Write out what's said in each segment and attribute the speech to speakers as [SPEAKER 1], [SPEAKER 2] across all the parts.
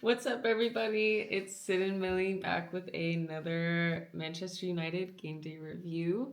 [SPEAKER 1] What's up, everybody? It's Sid and Millie back with another Manchester United game day review.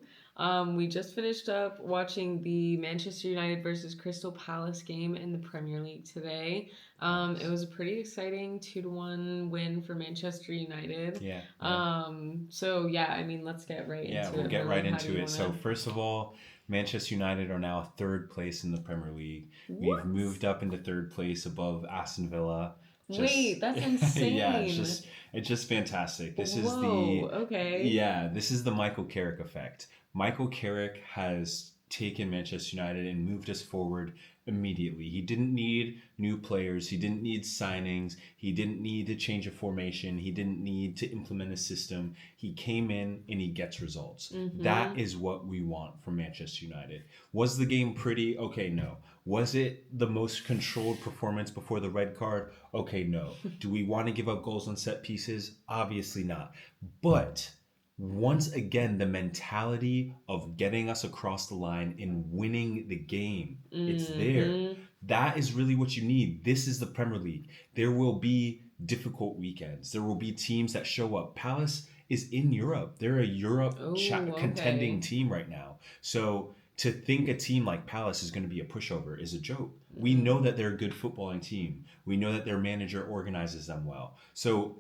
[SPEAKER 1] We just finished up watching the Manchester United versus Crystal Palace game in the Premier League today. It
[SPEAKER 2] Nice.
[SPEAKER 1] was a pretty exciting 2-1 win for Manchester United.
[SPEAKER 2] Yeah, yeah,
[SPEAKER 1] So yeah, I mean, let's get right
[SPEAKER 2] yeah.
[SPEAKER 1] into
[SPEAKER 2] We'll
[SPEAKER 1] it.
[SPEAKER 2] get
[SPEAKER 1] Millie,
[SPEAKER 2] right
[SPEAKER 1] how do
[SPEAKER 2] into
[SPEAKER 1] you
[SPEAKER 2] it.
[SPEAKER 1] want
[SPEAKER 2] So
[SPEAKER 1] to?
[SPEAKER 2] first of all, Manchester United are now third place in the Premier League. We've
[SPEAKER 1] What?
[SPEAKER 2] moved up into third place above Aston Villa.
[SPEAKER 1] Wait,
[SPEAKER 2] Just
[SPEAKER 1] that's
[SPEAKER 2] yeah,
[SPEAKER 1] insane.
[SPEAKER 2] it's just fantastic.
[SPEAKER 1] Whoa. Okay.
[SPEAKER 2] This is the Michael Carrick effect. Michael Carrick has taken Manchester United and moved us forward immediately. He didn't need new players, he didn't need signings, he didn't need to change a formation, he didn't need to implement a system. He came in and he gets results. That
[SPEAKER 1] Mm-hmm.
[SPEAKER 2] is what we want from Manchester United. Was the game pretty? Okay, no. Was it the most controlled performance before the red card? Okay, no. Do we want to give up goals on set pieces? Obviously not. But once again, the mentality of getting us across the line and winning the game, it's there.
[SPEAKER 1] Mm-hmm.
[SPEAKER 2] That is really what you need. This is the Premier League. There will be difficult weekends. There will be teams that show up. Palace is in Europe. They're a
[SPEAKER 1] Oh,
[SPEAKER 2] contending
[SPEAKER 1] okay.
[SPEAKER 2] team right now. So to think a team like Palace is going to be a pushover is a joke. We know
[SPEAKER 1] Mm,
[SPEAKER 2] that they're a good footballing team. We know that their manager organizes them well. So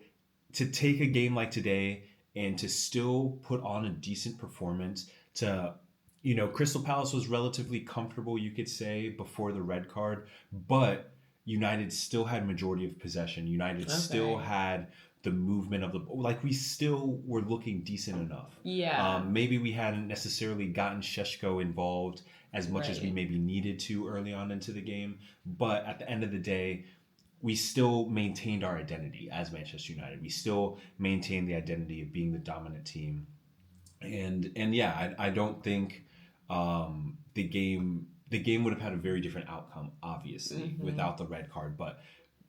[SPEAKER 2] to take a game like today and to still put on a decent performance to Crystal Palace was relatively comfortable, you could say, before the red card, but United still had majority of possession. United still
[SPEAKER 1] okay.
[SPEAKER 2] had the movement of the, like, we still were looking decent enough.
[SPEAKER 1] Yeah,
[SPEAKER 2] Maybe we hadn't necessarily gotten Sheshko involved as much as we
[SPEAKER 1] right.
[SPEAKER 2] maybe needed to early on into the game, but at the end of the day, we still maintained our identity as Manchester United. We still maintained the identity of being the dominant team, and yeah, I don't think the game would have had a very different outcome, obviously,
[SPEAKER 1] Mm-hmm.
[SPEAKER 2] without the red card. But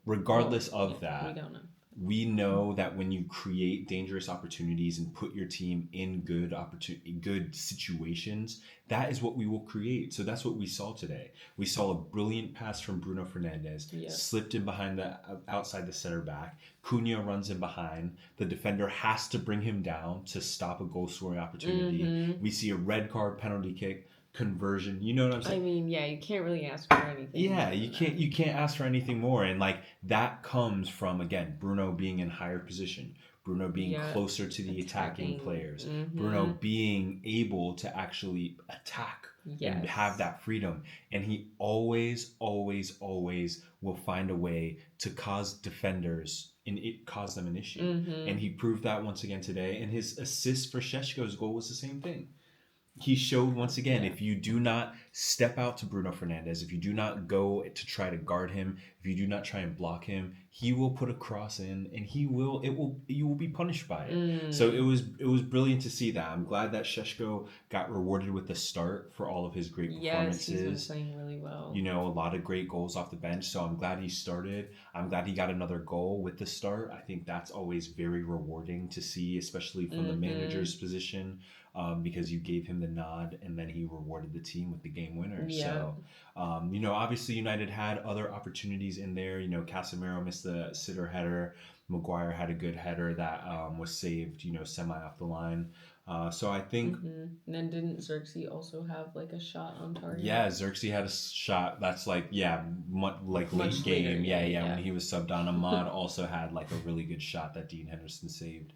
[SPEAKER 1] Well,
[SPEAKER 2] regardless
[SPEAKER 1] yeah,
[SPEAKER 2] of
[SPEAKER 1] we
[SPEAKER 2] that,
[SPEAKER 1] don't know.
[SPEAKER 2] we know that when you create dangerous opportunities and put your team in good situations, that is what we will create. So that's what we saw today. We saw a brilliant pass from Bruno Fernandes,
[SPEAKER 1] Yep.
[SPEAKER 2] slipped in behind the outside the center back. Cunha runs in behind. The defender has to bring him down to stop a goal scoring opportunity.
[SPEAKER 1] Mm-hmm.
[SPEAKER 2] We see a red card, penalty kick, conversion. You know what I'm
[SPEAKER 1] I
[SPEAKER 2] saying?
[SPEAKER 1] mean, yeah, you can't really ask for anything
[SPEAKER 2] Yeah,
[SPEAKER 1] more than that.
[SPEAKER 2] you can't ask for anything more, and like that comes from, again, Bruno being in higher position, Bruno being
[SPEAKER 1] Yeah,
[SPEAKER 2] closer to the attacking
[SPEAKER 1] attacking.
[SPEAKER 2] players, Bruno
[SPEAKER 1] Mm-hmm.
[SPEAKER 2] being able to actually attack and have
[SPEAKER 1] Yes.
[SPEAKER 2] that freedom, and he always will find a way to cause defenders and it cause them an issue, and
[SPEAKER 1] Mm-hmm.
[SPEAKER 2] he proved that once again today, and his assist for Sheshko's goal was the same thing. He showed once again,
[SPEAKER 1] Yeah.
[SPEAKER 2] if you do not step out to Bruno Fernandez, if you do not go to try to guard him, if you do not try and block him, he will put a cross in, and you will be punished by it. So
[SPEAKER 1] Mm.
[SPEAKER 2] it was brilliant to see that. I'm glad that Sheshko got rewarded with the start for all of his great
[SPEAKER 1] Yes, he's been
[SPEAKER 2] performances.
[SPEAKER 1] playing really well.
[SPEAKER 2] A lot of great goals off the bench. So I'm glad he started. I'm glad he got another goal with the start. I think that's always very rewarding to see, especially from the
[SPEAKER 1] Mm-hmm.
[SPEAKER 2] manager's position, because you gave him the nod and then he rewarded the team with the game winner.
[SPEAKER 1] Yep.
[SPEAKER 2] So, obviously United had other opportunities in there. Casemiro missed the sitter header. Maguire had a good header that was saved, semi off the line. So I think
[SPEAKER 1] Mm-hmm. And then didn't Xerxes also have like a shot on target?
[SPEAKER 2] yeah, Xerxes had a shot that's like, yeah, like late
[SPEAKER 1] Much later,
[SPEAKER 2] game. Yeah,
[SPEAKER 1] yeah,
[SPEAKER 2] yeah, when
[SPEAKER 1] yeah.
[SPEAKER 2] he was subbed on. Ahmad also had like a really good shot that Dean Henderson saved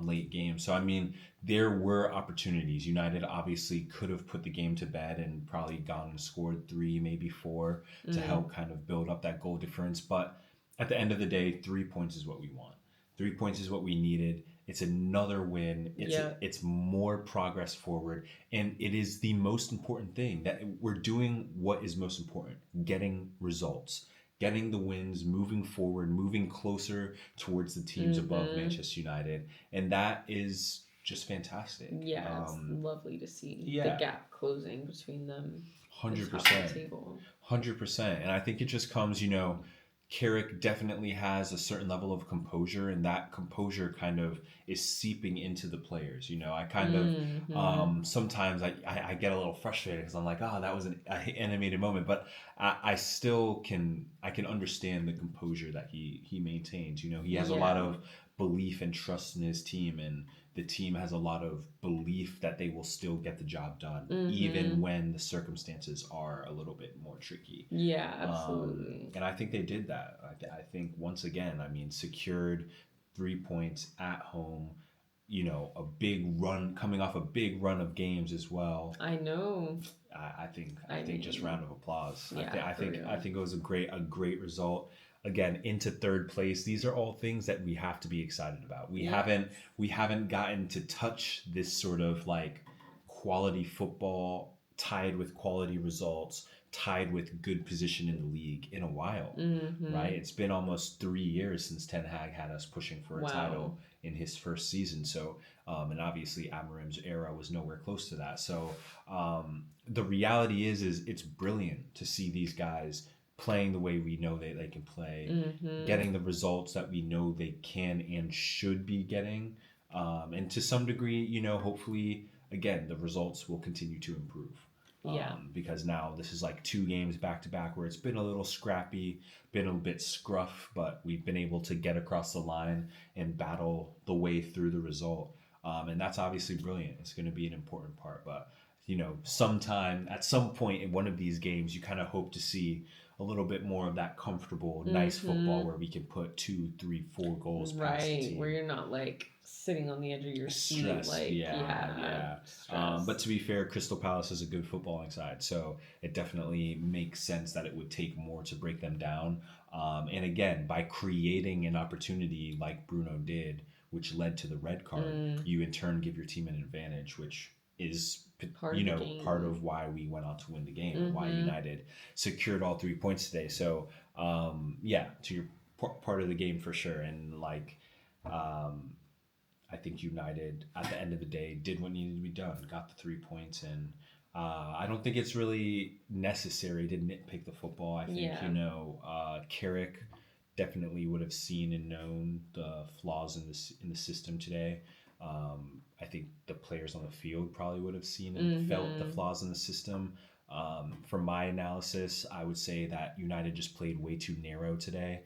[SPEAKER 2] late game. So, I mean, there were opportunities. United obviously could have put the game to bed and probably gone and scored three, maybe four to
[SPEAKER 1] Mm.
[SPEAKER 2] help kind of build up that goal difference. But at the end of the day, 3 points is what we want. 3 points is what we needed. It's another win.
[SPEAKER 1] Yeah.
[SPEAKER 2] It's more progress forward, and it is the most important thing that we're doing. What is most important? Getting results, getting the wins, moving forward, moving closer towards the teams above
[SPEAKER 1] Mm-hmm.
[SPEAKER 2] Manchester United, and that is just fantastic.
[SPEAKER 1] Yeah, it's lovely to see the
[SPEAKER 2] Yeah,
[SPEAKER 1] gap closing between them, the
[SPEAKER 2] hundred
[SPEAKER 1] top of the
[SPEAKER 2] percent.
[SPEAKER 1] table.
[SPEAKER 2] 100%. And I think it just comes, Carrick definitely has a certain level of composure, and that composure kind of is seeping into the players. I kind of
[SPEAKER 1] Mm-hmm.
[SPEAKER 2] sometimes I get a little frustrated because I'm like, oh, that was an animated moment, but I still can understand the composure that he maintains. He has a lot
[SPEAKER 1] Yeah.
[SPEAKER 2] of belief and trust in his team, and the team has a lot of belief that they will still get the job done, even
[SPEAKER 1] Mm-hmm.
[SPEAKER 2] when the circumstances are a little bit more tricky.
[SPEAKER 1] Yeah, absolutely.
[SPEAKER 2] And I think they did that. I think once again, I mean, secured 3 points at home. A big run coming off a big run of games as well.
[SPEAKER 1] I know.
[SPEAKER 2] I think just
[SPEAKER 1] mean,
[SPEAKER 2] round of applause. I think
[SPEAKER 1] yeah,
[SPEAKER 2] I
[SPEAKER 1] for
[SPEAKER 2] think I
[SPEAKER 1] real.
[SPEAKER 2] think it was a great result. Again, into third place. These are all things that we have to be excited about. We
[SPEAKER 1] Yes.
[SPEAKER 2] haven't we haven't gotten to touch this sort of like quality football tied with quality results, tied with good position in the league in a while.
[SPEAKER 1] Mm-hmm.
[SPEAKER 2] Right? It's been almost 3 years since Ten Hag had us pushing for a
[SPEAKER 1] Wow.
[SPEAKER 2] title in his first season. So, and obviously Amarim's era was nowhere close to that. So, the reality is it's brilliant to see these guys playing the way we know they can play,
[SPEAKER 1] Mm-hmm.
[SPEAKER 2] getting the results that we know they can and should be getting. And to some degree, hopefully, again, the results will continue to improve.
[SPEAKER 1] Yeah.
[SPEAKER 2] Because now this is like 2 games back to back where it's been a little scrappy, been a bit scruff, but we've been able to get across the line and battle the way through the result. And that's obviously brilliant. It's going to be an important part. But sometime at some point in one of these games, you kind of hope to see a little bit more of that comfortable, nice football
[SPEAKER 1] Mm-hmm.
[SPEAKER 2] where we can put 2, 3, 4 goals past the
[SPEAKER 1] Right. Where
[SPEAKER 2] team.
[SPEAKER 1] you're not like sitting on the edge of your seat,
[SPEAKER 2] Stressed,
[SPEAKER 1] like,
[SPEAKER 2] yeah,
[SPEAKER 1] yeah,
[SPEAKER 2] yeah. But
[SPEAKER 1] stressed.
[SPEAKER 2] to be fair, Crystal Palace is a good footballing side, so it definitely makes sense that it would take more to break them down. And again, by creating an opportunity like Bruno did, which led to the red card,
[SPEAKER 1] Mm,
[SPEAKER 2] you in turn give your team an advantage, which is
[SPEAKER 1] part of the
[SPEAKER 2] part
[SPEAKER 1] game.
[SPEAKER 2] of why we went on to win the game and why
[SPEAKER 1] Mm-hmm.
[SPEAKER 2] United secured all 3 points today. So yeah, to your part of the game for sure, and like. Um, I think United, at the end of the day, did what needed to be done, got the 3 points, and I don't think it's really necessary to nitpick the football. I think
[SPEAKER 1] Yeah.
[SPEAKER 2] Carrick definitely would have seen and known the flaws in the system today. I think the players on the field probably would have seen and felt the
[SPEAKER 1] Mm-hmm.
[SPEAKER 2] flaws in the system. From my analysis, I would say that United just played way too narrow today.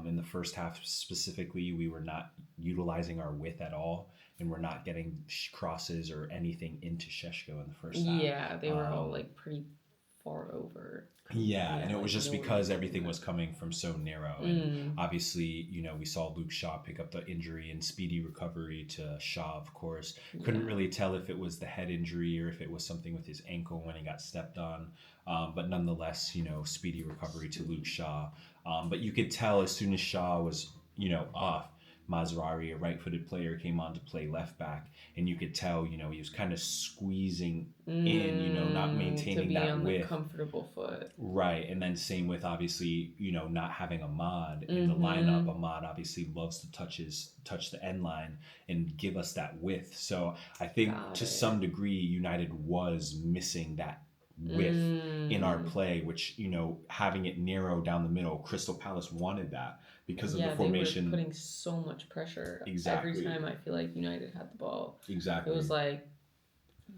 [SPEAKER 2] In the first half specifically, we were not utilizing our width at all, and we're not getting crosses or anything into Sheshko in the first half.
[SPEAKER 1] Yeah, they were all
[SPEAKER 2] Um,
[SPEAKER 1] like pretty far over.
[SPEAKER 2] yeah,
[SPEAKER 1] Yeah,
[SPEAKER 2] and it was
[SPEAKER 1] like
[SPEAKER 2] just
[SPEAKER 1] nowhere near
[SPEAKER 2] because
[SPEAKER 1] the
[SPEAKER 2] everything was
[SPEAKER 1] limit.
[SPEAKER 2] coming from so narrow. And
[SPEAKER 1] Mm,
[SPEAKER 2] obviously, we saw Luke Shaw pick up the injury and speedy recovery to Shaw, of course. Couldn't
[SPEAKER 1] yeah.
[SPEAKER 2] really tell if it was the head injury or if it was something with his ankle when he got stepped on. But nonetheless, speedy recovery to Luke Shaw. But you could tell as soon as Shaw was, off, Mazrari, a right footed player, came on to play left back. And you could tell, he was kind of squeezing in, not
[SPEAKER 1] To
[SPEAKER 2] maintaining
[SPEAKER 1] be
[SPEAKER 2] that
[SPEAKER 1] on the
[SPEAKER 2] width.
[SPEAKER 1] comfortable foot.
[SPEAKER 2] Right, and then same with obviously not having Ahmad in the lineup.
[SPEAKER 1] Mm-hmm.
[SPEAKER 2] Ahmad obviously loves to touch the end line and give us that width. So I think
[SPEAKER 1] Got
[SPEAKER 2] to some
[SPEAKER 1] it.
[SPEAKER 2] degree United was missing that width in our
[SPEAKER 1] Mm.
[SPEAKER 2] play, which having it narrow down the middle. Crystal Palace wanted that because of the
[SPEAKER 1] Yeah, they were
[SPEAKER 2] formation.
[SPEAKER 1] putting so much pressure every
[SPEAKER 2] Exactly,
[SPEAKER 1] time I feel like United had the ball. It was
[SPEAKER 2] exactly.
[SPEAKER 1] like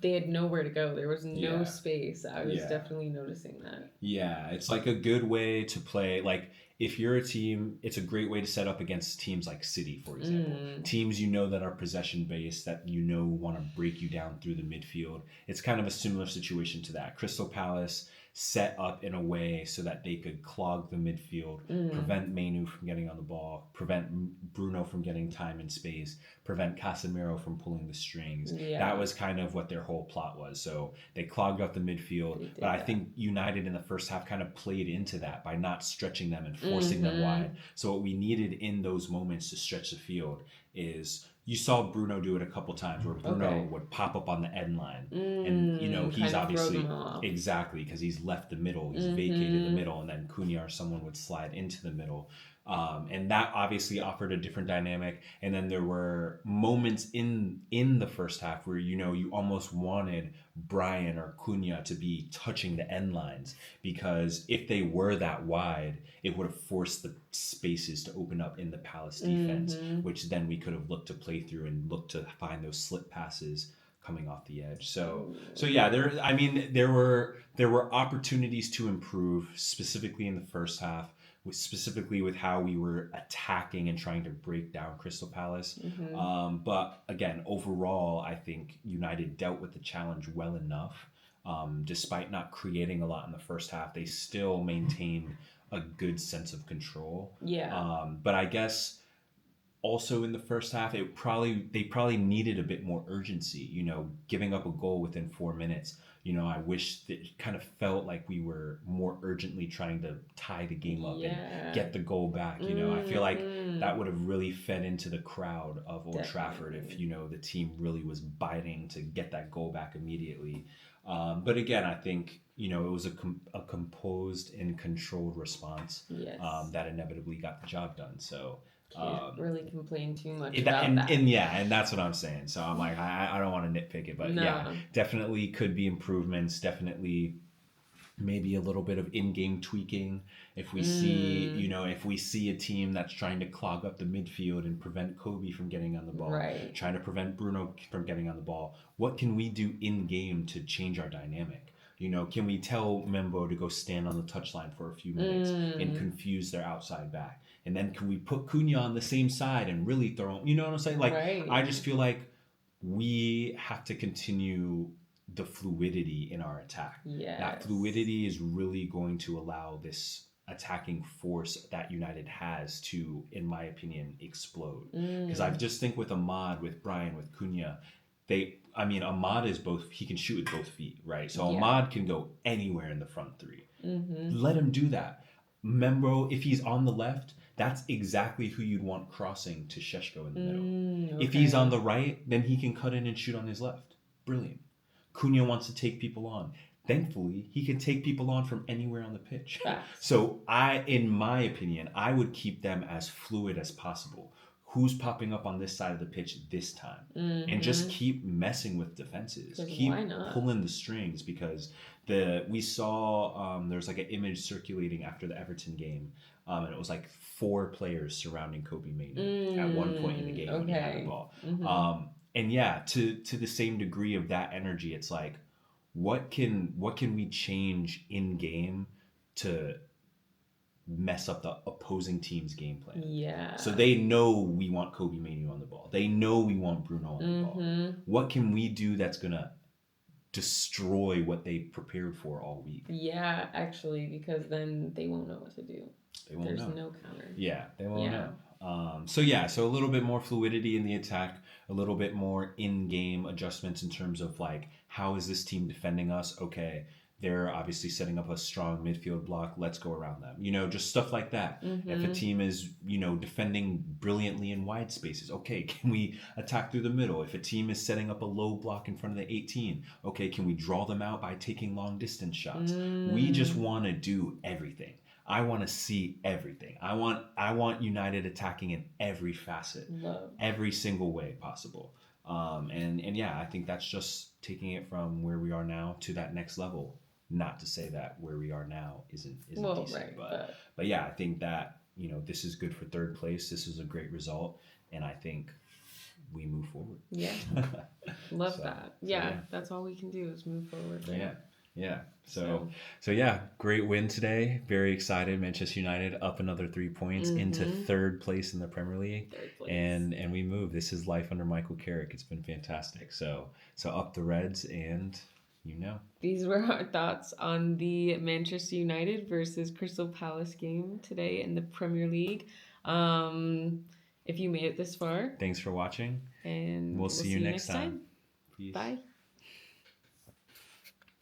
[SPEAKER 1] they had nowhere to go. There was no
[SPEAKER 2] Yeah,
[SPEAKER 1] space. I was
[SPEAKER 2] yeah.
[SPEAKER 1] definitely noticing that.
[SPEAKER 2] Yeah, it's like a good way to play. Like, if you're a team, it's a great way to set up against teams like City, for example.
[SPEAKER 1] Mm.
[SPEAKER 2] Teams that are possession based, that want to break you down through the midfield. It's kind of a similar situation to that. Crystal Palace set up in a way so that they could clog the midfield,
[SPEAKER 1] Mm.
[SPEAKER 2] prevent Mainu from getting on the ball, prevent Bruno from getting time and space, prevent Casemiro from pulling the strings. That
[SPEAKER 1] Yeah,
[SPEAKER 2] was kind of what their whole plot was. So they clogged up the midfield,
[SPEAKER 1] they
[SPEAKER 2] but
[SPEAKER 1] did
[SPEAKER 2] I
[SPEAKER 1] that.
[SPEAKER 2] think United in the first half kind of played into that by not stretching them and forcing them
[SPEAKER 1] Mm-hmm.
[SPEAKER 2] wide. So what we needed in those moments to stretch the field is, you saw Bruno do it a couple times where Bruno
[SPEAKER 1] Okay.
[SPEAKER 2] would pop up on the end line, and he's
[SPEAKER 1] Kind of throw them
[SPEAKER 2] obviously,
[SPEAKER 1] off.
[SPEAKER 2] exactly, because he's left the middle, he's vacated the
[SPEAKER 1] Mm-hmm.
[SPEAKER 2] middle, and then Cunha or someone would slide into the middle. And that obviously offered a different dynamic. And then there were moments in the first half where you almost wanted Brian or Cunha to be touching the end lines, because if they were that wide, it would have forced the spaces to open up in the Palace defense, which then we could have looked to play through and looked to find those slip passes coming off the edge. So yeah, there were opportunities to improve, specifically in the first half, specifically with how we were attacking and trying to break down Crystal Palace. But again, overall, I think United dealt with the challenge well enough. Despite not creating a lot in the first half, they still maintained a good sense of control.
[SPEAKER 1] Yeah.
[SPEAKER 2] But I guess also in the first half, they probably needed a bit more urgency. Giving up a goal within 4 minutes. I wish that it kind of felt like we were more urgently trying to tie the game up and get the goal back. I feel like that would have really fed into the crowd of Old Trafford if the team really was biting to get that goal back immediately. But again, I think it was a composed and controlled response that inevitably got the job done. So.
[SPEAKER 1] Can't really complain too much
[SPEAKER 2] And,
[SPEAKER 1] about that.
[SPEAKER 2] and that's what I'm saying. So I'm like, I don't want to nitpick it, but yeah, definitely could be improvements. Definitely, maybe a little bit of in-game tweaking. If we see a team that's trying to clog up the midfield and prevent Kobe from getting on the ball, trying to prevent Bruno from getting on the ball, what can we do in-game to change our dynamic? Can we tell Membo to go stand on the touchline for a few minutes and confuse their outside back? And then can we put Cunha on the same side and really throw him? You know what I'm saying? Like, I just feel like we have to continue the fluidity in our attack. That fluidity is really going to allow this attacking force that United has to, in my opinion, explode. Because I just think with Ahmad, with Brian, with Cunha, Ahmad is both, he can shoot with both feet, right? So Ahmad can go anywhere in the front three. Let him do that. Membo, if he's on the left, that's exactly who you'd want crossing to Šeško in the middle. If he's on the right, then he can cut in and shoot on his left. Brilliant. Cunha wants to take people on. Thankfully, he can take people on from anywhere on the pitch. So in my opinion, I would keep them as fluid as possible. Who's popping up on this side of the pitch this time? And just keep messing with defenses. Keep pulling the strings, because we saw there's like an image circulating after the Everton game, and it was like 4 players surrounding Kobe Mainoo at one point in the game when he had the ball. And yeah, to the same degree of that energy, it's like, what can we change in game to mess up the opposing team's game plan? So they know we want Kobe Mainoo on the ball. They know we want Bruno on the ball. What can we do that's gonna destroy what they prepared for all week?
[SPEAKER 1] Actually, because then they won't know what to do. There's no counter.
[SPEAKER 2] They won't know. So a little bit more fluidity in the attack, a little bit more in-game adjustments in terms of like, how is this team defending us? Okay, they're obviously setting up a strong midfield block. Let's go around them. Just stuff like that. If a team is, defending brilliantly in wide spaces, okay, can we attack through the middle? If a team is setting up a low block in front of the 18, okay, can we draw them out by taking long distance shots? We just want to do everything. I want to see everything. I want United attacking in every facet, every single way possible. And yeah, I think that's just taking it from where we are now to that next level. Not to say that where we are now isn't decent, but yeah, I think that this is good for third place. This is a great result, and I think we move forward.
[SPEAKER 1] Love that. That's all we can do is move forward.
[SPEAKER 2] Yeah. So yeah, great win today. Very excited. Manchester United up another 3 points into third place in the Premier League. And we move. This is life under Michael Carrick. It's been fantastic. So up the Reds, and
[SPEAKER 1] these were our thoughts on the Manchester United versus Crystal Palace game today in the Premier League. If you made it this far,
[SPEAKER 2] thanks for watching.
[SPEAKER 1] And
[SPEAKER 2] we'll see you next time.
[SPEAKER 1] Peace. Bye.